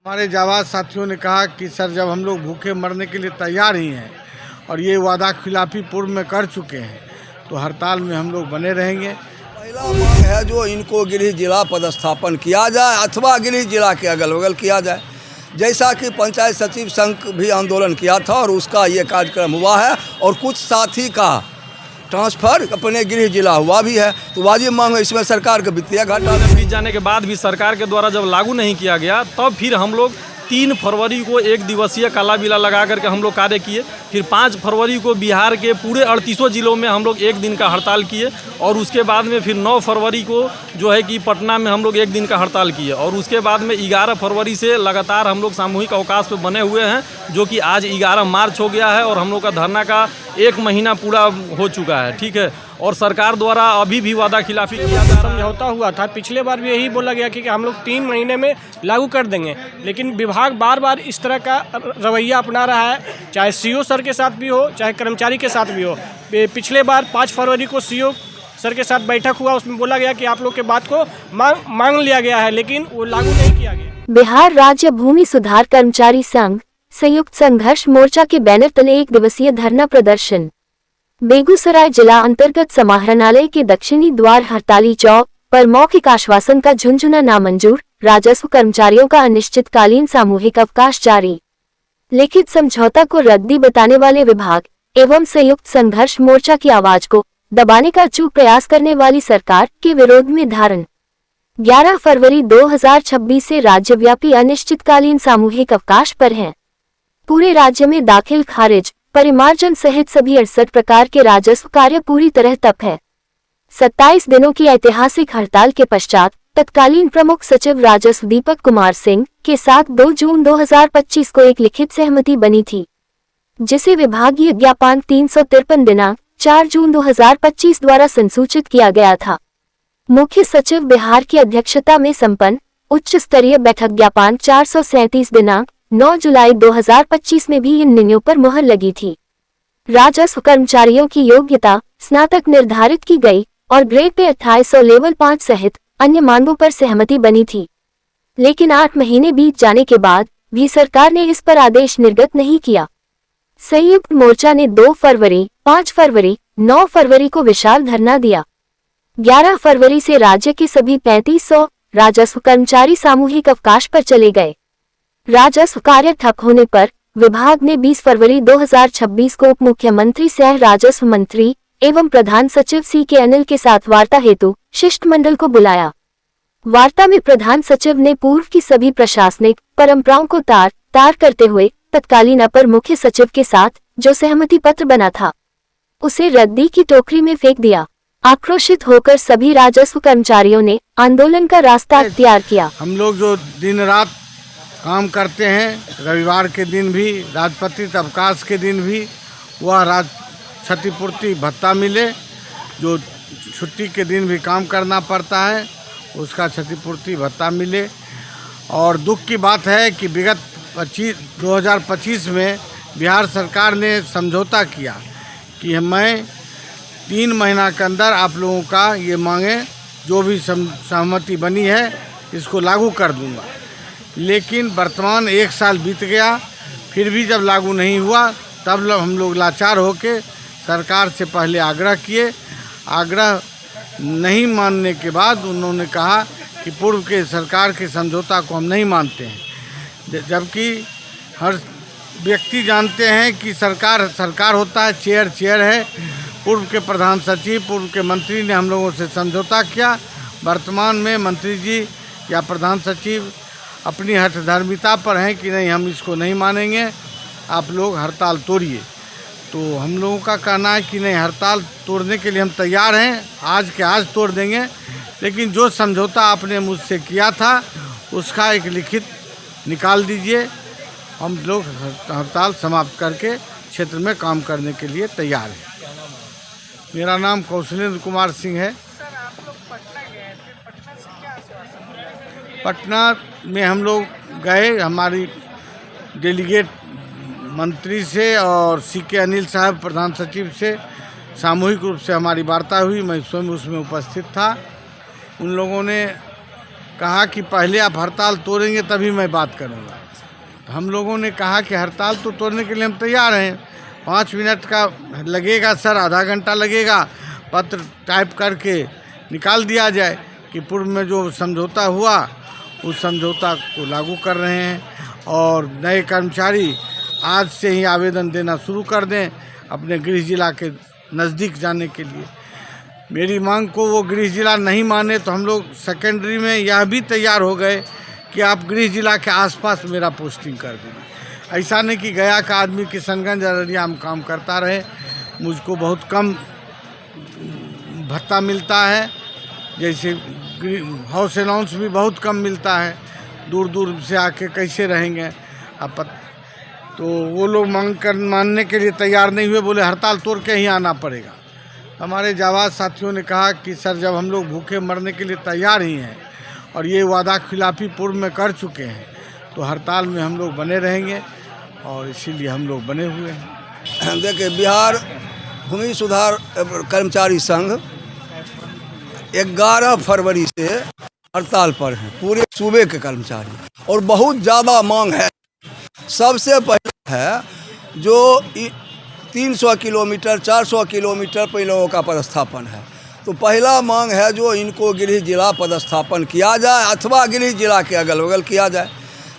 हमारे जाबाज साथियों ने कहा कि सर जब हम लोग भूखे मरने के लिए तैयार ही हैं और ये वादा खिलाफी पूर्व में कर चुके हैं तो हड़ताल में हम लोग बने रहेंगे। पहला मांग है जो इनको गृह जिला पदस्थापन किया जाए अथवा गृह जिला के अगल बगल किया जाए, जैसा कि पंचायत सचिव संघ भी आंदोलन किया था और उसका ये कार्यक्रम हुआ है और कुछ साथी का ट्रांसफर अपने गृह जिला हुआ भी है। तो वाजिब मांग है, इसमें सरकार का वित्तीय घाटा बीत जाने के बाद भी सरकार के द्वारा जब लागू नहीं किया गया तब फिर हम लोग 3 फरवरी को 1 दिवसीय काला बिला लगा करके हम लोग कार्य किए। फिर 5 फरवरी को बिहार के पूरे 38 जिलों में हम लोग 1 दिन का हड़ताल किए और उसके बाद में फिर 9 फरवरी को जो है कि पटना में हम लोग 1 दिन का हड़ताल किए और उसके बाद में 11 फरवरी से लगातार हम लोग सामूहिक अवकाश पे बने हुए हैं, जो कि आज 11 मार्च हो गया है और हम लोग का धरना का 1 महीना पूरा हो चुका है। ठीक है, और सरकार द्वारा अभी भी वादा खिलाफी किया जा रहा है। समझौता हुआ था, पिछले बार भी यही बोला गया कि हम लोग 3 महीने में लागू कर देंगे, लेकिन विभाग बार बार इस तरह का रवैया अपना रहा है, चाहे सीओ सर के साथ भी हो चाहे कर्मचारी के साथ भी हो। पिछले बार 5 फरवरी को सीओ सर के साथ बैठक हुआ, उसमें बोला गया कि आप लोग के बात को मांग लिया गया है, लेकिन वो लागू नहीं किया गया। बिहार राज्य भूमि सुधार कर्मचारी संघ संयुक्त संघर्ष मोर्चा के बैनर तले 1 दिवसीय धरना प्रदर्शन। बेगूसराय जिला अंतर्गत समाहरणालय के दक्षिणी द्वार हड़ताली चौक पर मौखिक आश्वासन का झुंझुना नामंजूर, राजस्व कर्मचारियों का अनिश्चितकालीन सामूहिक अवकाश जारी। लिखित समझौता को रद्दी बताने वाले विभाग एवं संयुक्त संघर्ष मोर्चा की आवाज को दबाने का चूक प्रयास करने वाली सरकार के विरोध में धारण। 11 फरवरी 2026 से राज्यव्यापी अनिश्चितकालीन सामूहिक अवकाश पर हैं। पूरे राज्य में दाखिल खारिज परिमार्जन सहित सभी 68 प्रकार के राजस्व कार्य पूरी तरह ठप है। 27 दिनों की ऐतिहासिक हड़ताल के पश्चात तत्कालीन प्रमुख सचिव राजस्व दीपक कुमार सिंह के साथ 2 जून 2025 को एक लिखित सहमति बनी थी, जिसे विभागीय ज्ञापन 353 दिनांक 4 जून 2025 द्वारा संसूचित किया गया था। मुख्य सचिव बिहार की अध्यक्षता में संपन्न उच्च स्तरीय बैठक ज्ञापन 437 दिनांक 9 जुलाई 2025 में भी इन निर्णयों पर मुहर लगी थी। राजस्व कर्मचारियों की योग्यता स्नातक निर्धारित की गई और ग्रेड पे 2800 लेवल 5 सहित अन्य मांगों पर सहमति बनी थी, लेकिन 8 महीने बीत जाने के बाद भी सरकार ने इस पर आदेश निर्गत नहीं किया। संयुक्त मोर्चा ने 2 फरवरी, 5 फरवरी, 9 फरवरी को विशाल धरना दिया। 11 फरवरी से राज्य के सभी 3500 राजस्व कर्मचारी सामूहिक अवकाश पर चले गए। राजस्व कार्य ठप होने पर विभाग ने 20 फरवरी 2026 को उप मुख्यमंत्री सह राजस्व मंत्री एवं प्रधान सचिव CK अनिल के साथ वार्ता हेतु शिष्टमंडल को बुलाया। वार्ता में प्रधान सचिव ने पूर्व की सभी प्रशासनिक परंपराओं को तार करते हुए तत्कालीन अपर मुख्य सचिव के साथ जो सहमति पत्र बना था उसे रद्दी की टोकरी में फेंक दिया। आक्रोशित होकर सभी राजस्व कर्मचारियों ने आंदोलन का रास्ता अख्तियार किया। हम लोग जो दिन रात काम करते हैं, रविवार के दिन भी, राजपत्रित अवकाश के दिन भी वह क्षतिपूर्ति भत्ता मिले। जो छुट्टी के दिन भी काम करना पड़ता है उसका क्षतिपूर्ति भत्ता मिले। और दुख की बात है कि विगत 2025 में बिहार सरकार ने समझौता किया कि मैं 3 महीना के अंदर आप लोगों का ये मांगे जो भी सहमति बनी है इसको लागू कर दूंगा, लेकिन वर्तमान 1 साल बीत गया, फिर भी जब लागू नहीं हुआ तब हम लोग लाचार होकर सरकार से पहले आग्रह किए। आग्रह नहीं मानने के बाद उन्होंने कहा कि पूर्व के सरकार के समझौता को हम नहीं मानते हैं, जबकि हर व्यक्ति जानते हैं कि सरकार होता है, चेयर है। पूर्व के प्रधान सचिव, पूर्व के मंत्री ने हम लोगों से समझौता किया। वर्तमान में मंत्री जी या प्रधान सचिव अपनी हठधर्मिता पर हैं कि नहीं, हम इसको नहीं मानेंगे, आप लोग हड़ताल तोड़िए। तो हम लोगों का कहना है कि नहीं, हड़ताल तोड़ने के लिए हम तैयार हैं, आज के आज तोड़ देंगे, लेकिन जो समझौता आपने मुझसे किया था उसका एक लिखित निकाल दीजिए। हम लोग हड़ताल समाप्त करके क्षेत्र में काम करने के लिए तैयार हैं। मेरा नाम कौशलेंद्र कुमार सिंह है। पटना में हम लोग गए, हमारी डेलीगेट मंत्री से और CK अनिल साहब प्रधान सचिव से सामूहिक रूप से हमारी वार्ता हुई। मैं स्वयं उसमें उपस्थित था। उन लोगों ने कहा कि पहले आप हड़ताल तोड़ेंगे तभी मैं बात करूँगा। तो हम लोगों ने कहा कि हड़ताल तो तोड़ने के लिए हम तैयार हैं, 5 मिनट का लगेगा सर, आधा घंटा लगेगा, पत्र टाइप करके निकाल दिया जाए कि पूर्व में जो समझौता हुआ उस समझौता को लागू कर रहे हैं और नए कर्मचारी आज से ही आवेदन देना शुरू कर दें अपने गृह जिला के नज़दीक जाने के लिए। मेरी मांग को वो गृह जिला नहीं माने तो हम लोग सेकेंडरी में यह भी तैयार हो गए कि आप गृह जिला के आसपास मेरा पोस्टिंग कर दें। ऐसा नहीं कि गया का आदमी किशनगंज अररिया में काम करता रहे, मुझको बहुत कम भत्ता मिलता है, जैसे हाउस अलाउंस भी बहुत कम मिलता है, दूर दूर से आके कैसे रहेंगे आप। तो वो लोग मानने के लिए तैयार नहीं हुए, बोले हड़ताल तोड़ के ही आना पड़ेगा। हमारे जाबाज साथियों ने कहा कि सर जब हम लोग भूखे मरने के लिए तैयार ही हैं और ये वादा खिलाफी पूर्व में कर चुके हैं तो हड़ताल में हम लोग बने रहेंगे और इसीलिए हम लोग बने हुए हैं। देखिए, बिहार भूमि सुधार कर्मचारी संघ 11 फरवरी से हड़ताल पर हैं, पूरे सूबे के कर्मचारी, और बहुत ज़्यादा मांग है। सबसे पहले है जो 300 किलोमीटर 400 किलोमीटर पर इन लोगों का पदस्थापन है, तो पहला मांग है जो इनको गृह जिला पदस्थापन किया जाए अथवा गृह जिला के अगल बगल किया जाए।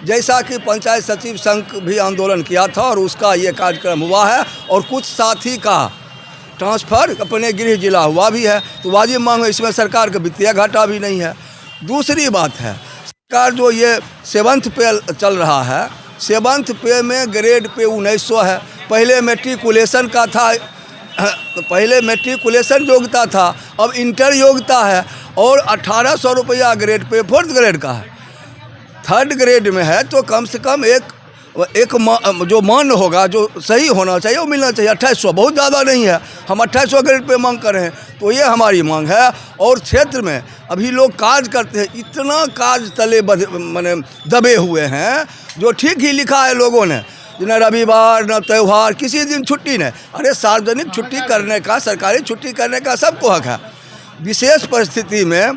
जैसा कि पंचायत सचिव संघ भी आंदोलन किया था और उसका ये कार्यक्रम हुआ है और कुछ साथी का ट्रांसफ़र अपने गृह जिला हुआ भी है, तो वाजिब मांग है, इसमें सरकार का वित्तीय घाटा भी नहीं है। दूसरी बात है, सरकार जो ये 7th पे चल रहा है, 7th पे में ग्रेड पे 1900 है, पहले मैट्रिकुलेशन का था, पहले मैट्रिकुलेशन योग्यता था, अब इंटर योग्यता है और 1800 रुपया ग्रेड पे 4th ग्रेड का है। 3rd ग्रेड में है तो कम से कम एक जो मान होगा, जो सही होना चाहिए वो मिलना चाहिए। 2800 बहुत ज़्यादा नहीं है, हम 2800 ग्रेड पे मांग कर रहे हैं, तो ये हमारी मांग है। और क्षेत्र में अभी लोग काज करते हैं, इतना काज तले माने दबे हुए हैं, जो ठीक ही लिखा है लोगों ने, न रविवार न त्यौहार, किसी दिन छुट्टी नहीं। अरे सार्वजनिक छुट्टी करने का, सरकारी छुट्टी करने का सबको हक है। विशेष परिस्थिति में,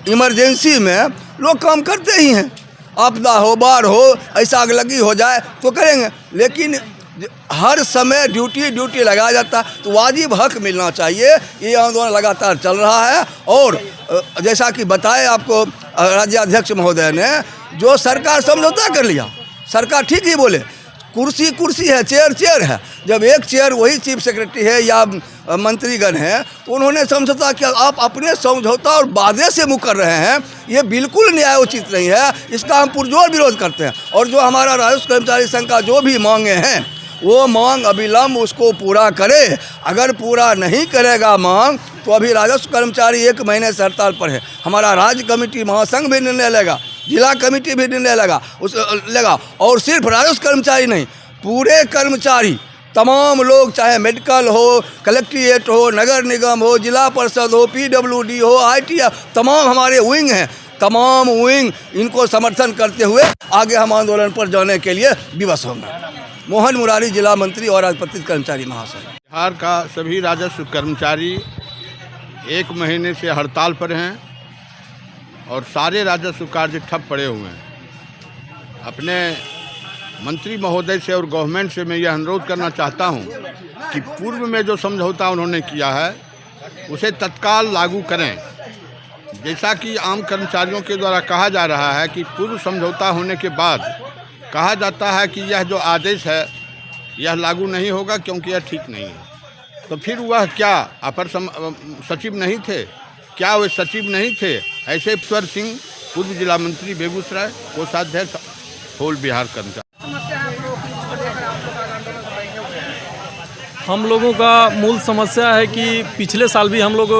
इमरजेंसी में लोग काम करते ही हैं, आपदा हो, बाढ़ हो, ऐसा अगलगी हो जाए तो करेंगे, लेकिन हर समय ड्यूटी लगाया जाता, तो वाजिब हक मिलना चाहिए। ये आंदोलन लगातार चल रहा है और जैसा कि बताए आपको राज्याध्यक्ष महोदय ने, जो सरकार समझौता कर लिया, सरकार ठीक ही बोले, कुर्सी है, चेयर है। जब एक चेयर वही चीफ सेक्रेटरी है या मंत्रीगण हैं, तो उन्होंने समझौता किया। आप अपने समझौता और वादे से मुकर रहे हैं, ये बिल्कुल न्यायोचित नहीं है, इसका हम पुरजोर विरोध करते हैं। और जो हमारा राजस्व कर्मचारी संघ का जो भी मांगे हैं, वो मांग अविलंब उसको पूरा करे। अगर पूरा नहीं करेगा मांग, तो अभी राजस्व कर्मचारी 1 महीने से हड़ताल पर है। हमारा राज्य कमेटी महासंघ भी निर्णय लेगा, जिला कमेटी भी निर्णय लेगा और सिर्फ राजस्व कर्मचारी नहीं, पूरे कर्मचारी, तमाम लोग, चाहे मेडिकल हो, कलेक्ट्रेट हो, नगर निगम हो, जिला परिषद हो, PWD हो, ITF, तमाम हमारे विंग हैं, तमाम विंग इनको समर्थन करते हुए आगे हम आंदोलन पर जाने के लिए विवश होंगे। मोहन मुरारी, जिला मंत्री और राजपत्रित कर्मचारी महासंघ। बिहार का सभी राजस्व कर्मचारी 1 महीने से हड़ताल पर हैं और सारे राजस्व कार्य ठप पड़े हुए हैं। अपने मंत्री महोदय से और गवर्नमेंट से मैं यह अनुरोध करना चाहता हूं कि पूर्व में जो समझौता उन्होंने किया है उसे तत्काल लागू करें। जैसा कि आम कर्मचारियों के द्वारा कहा जा रहा है कि पूर्व समझौता होने के बाद कहा जाता है कि यह जो आदेश है यह लागू नहीं होगा क्योंकि यह ठीक नहीं है। तो फिर वह क्या अपर सचिव नहीं थे? क्या वे सचिव नहीं थे? ऐसे ईश्वर सिंह, पूर्व जिला मंत्री बेगूसराय, कोषाध्यक्ष होल बिहार कर्मचारी। हम लोगों का मूल समस्या है कि पिछले साल भी हम लोग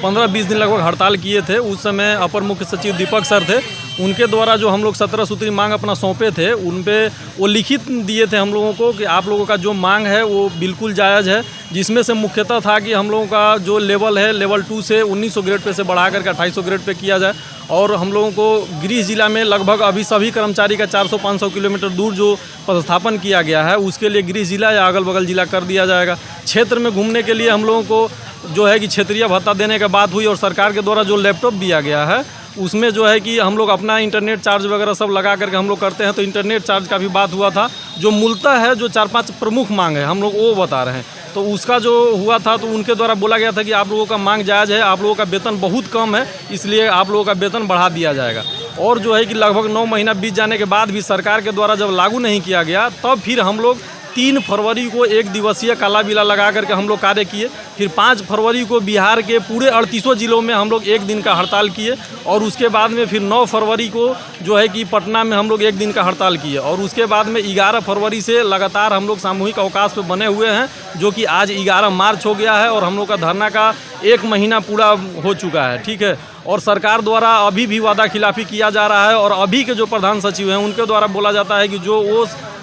15-20 दिन लगभग हड़ताल किए थे। उस समय अपर मुख्य सचिव दीपक सर थे, उनके द्वारा जो हम लोग 17 सूत्री मांग अपना सौंपे थे, उन पे वो लिखित दिए थे हम लोगों को कि आप लोगों का जो मांग है वो बिल्कुल जायज़ है, जिसमें से मुख्यतः था कि हम लोगों का जो लेवल है, लेवल 2 से 1900 ग्रेड पे से बढ़ा करके 2800 ग्रेड पे किया जाए। और हम लोगों को गृह जिला में लगभग अभी सभी कर्मचारी का 400-500 किलोमीटर दूर जो पदस्थापन किया गया है, उसके लिए गृह जिला या अगल बगल जिला कर दिया जाएगा। क्षेत्र में घूमने के लिए हम लोगों को जो है कि क्षेत्रीय भत्ता देने की बात हुई और सरकार के द्वारा जो लैपटॉप दिया गया है उसमें जो है कि हम लोग अपना इंटरनेट चार्ज वगैरह सब लगा करके हम लोग करते हैं, तो इंटरनेट चार्ज का भी बात हुआ था। जो मूलतः है जो 4-5 प्रमुख मांग है हम लोग वो बता रहे हैं, तो उसका जो हुआ था तो उनके द्वारा बोला गया था कि आप लोगों का मांग जायज़ है, आप लोगों का वेतन बहुत कम है, इसलिए आप लोगों का वेतन बढ़ा दिया जाएगा। और जो है कि लगभग 9 महीना बीत जाने के बाद भी सरकार के द्वारा जब लागू नहीं किया गया, तब फिर हम लोग 3 फरवरी को 1 दिवसीय काला बिला लगा करके हम लोग कार्य किए। फिर 5 फरवरी को बिहार के पूरे 38 जिलों में हम लोग 1 दिन का हड़ताल किए, और उसके बाद में फिर 9 फरवरी को जो है कि पटना में हम लोग 1 दिन का हड़ताल किए, और उसके बाद में 11 फरवरी से लगातार हम लोग सामूहिक अवकाश पे बने हुए हैं, जो कि आज 11 मार्च हो गया है और हम लोग का धरना का 1 महीना पूरा हो चुका है। ठीक है, और सरकार द्वारा अभी भी वादा खिलाफी किया जा रहा है, और अभी के जो प्रधान सचिव हैं उनके द्वारा बोला जाता है कि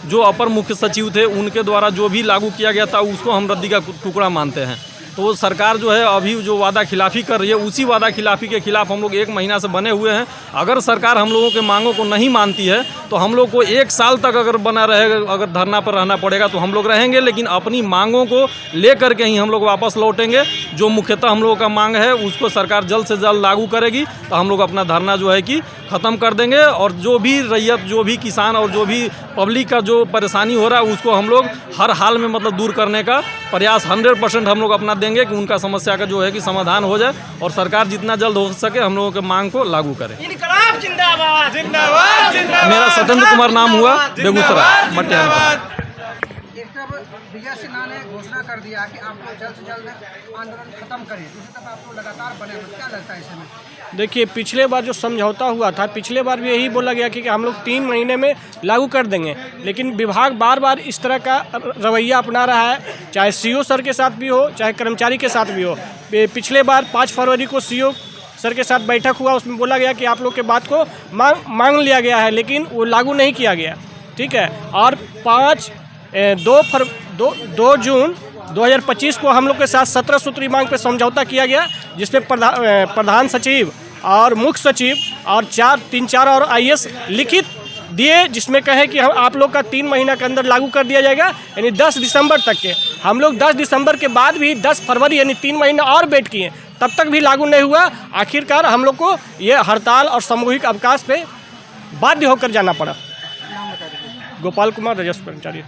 जो अपर मुख्य सचिव थे उनके द्वारा जो भी लागू किया गया था उसको हम रद्दी का टुकड़ा मानते हैं। तो सरकार जो है अभी जो वादा खिलाफी कर रही है, उसी वादा खिलाफी के खिलाफ हम लोग 1 महीना से बने हुए हैं। अगर सरकार हम लोगों के मांगों को नहीं मानती है तो हम लोग को 1 साल तक अगर बना रहेगा, अगर धरना पर रहना पड़ेगा तो हम लोग रहेंगे, लेकिन अपनी मांगों को लेकर के ही हम लोग वापस लौटेंगे। जो मुख्यतः हम लोगों का मांग है उसको सरकार जल्द से जल्द लागू करेगी तो हम लोग अपना धरना जो है कि ख़त्म कर देंगे, और जो भी रैयत, जो भी किसान और जो भी पब्लिक का जो परेशानी हो रहा है उसको हम लोग हर हाल में मतलब दूर करने का प्रयास 100% हम लोग अपना देंगे कि उनका समस्या का जो है कि समाधान हो जाए, और सरकार जितना जल्द हो सके हम लोगों के मांग को लागू करे। इनकलाब जिंदाबाद जिंदाबाद जिंदाबाद। मेरा सत्येंद्र कुमार नाम हुआ, बेगूसराय मटियान। विजय सिन्हा ने घोषणा कर दिया कि आप लोग जल्द से जल्द आंदोलन खत्म करें, दूसरी तरफ आप लोग लगातार बने हुए, क्या लगता है ऐसे में? देखिए, पिछले बार जो समझौता हुआ था, पिछले बार भी यही बोला गया कि हम लोग 3 महीने में लागू कर देंगे, लेकिन विभाग बार बार इस तरह का रवैया अपना रहा है, चाहे सीओ सर के साथ भी हो, चाहे कर्मचारी के साथ भी हो। पिछले बार 5 फरवरी को सीओ सर के साथ बैठक हुआ, उसमें बोला गया कि आप लोग के बात को मांग लिया गया है, लेकिन वो लागू नहीं किया गया। ठीक है, और 2 जून 2025 को हम लोग के साथ 17 सूत्री मांग पे समझौता किया गया, जिसमें प्रधान सचिव और मुख्य सचिव और 3-4 और IAS लिखित दिए, जिसमें कहे कि आप लोग का 3 महीना के अंदर लागू कर दिया जाएगा, यानी 10 दिसंबर तक के। हम लोग 10 दिसंबर के बाद भी 10 फरवरी यानी 3 महीना और वेट किए, तब तक भी लागू नहीं हुआ। आखिरकार हम लोग को ये हड़ताल और सामूहिक अवकाश पे बाध्य होकर जाना पड़ा। गोपाल कुमार, राजस्व कर्मचारी।